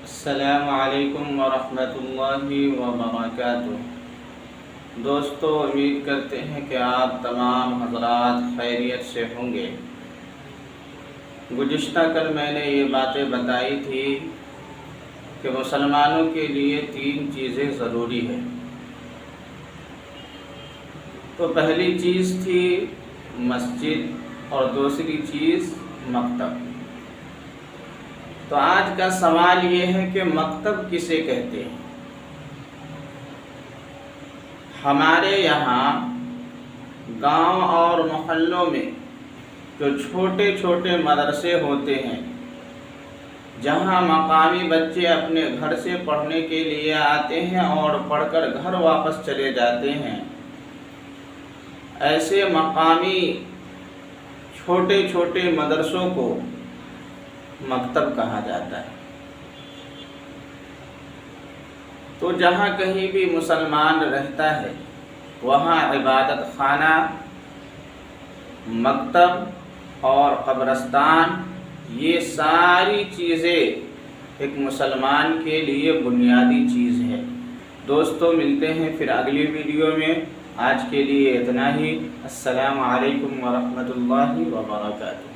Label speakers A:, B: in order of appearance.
A: السلام علیکم ورحمۃ اللہ وبرکاتہ۔ دوستو، امید کرتے ہیں کہ آپ تمام حضرات خیریت سے ہوں گے۔ گزشتہ کل میں نے یہ باتیں بتائی تھی کہ مسلمانوں کے لیے 3 چیزیں ضروری ہیں۔ تو پہلی چیز تھی مسجد اور دوسری چیز مکتب۔ تو آج کا سوال یہ ہے کہ مکتب کسے کہتے ہیں؟ ہمارے یہاں گاؤں اور محلوں میں جو چھوٹے چھوٹے مدرسے ہوتے ہیں، جہاں مقامی بچے اپنے گھر سے پڑھنے کے لیے آتے ہیں اور پڑھ کر گھر واپس چلے جاتے ہیں، ایسے مقامی چھوٹے چھوٹے مدرسوں کو مکتب کہا جاتا ہے۔ تو جہاں کہیں بھی مسلمان رہتا ہے، وہاں عبادت خانہ، مکتب اور قبرستان، یہ ساری چیزیں ایک مسلمان کے لیے بنیادی چیز ہے۔ دوستو، ملتے ہیں پھر اگلی ویڈیو میں۔ آج کے لیے اتنا ہی۔ السلام علیکم ورحمۃ اللہ وبرکاتہ۔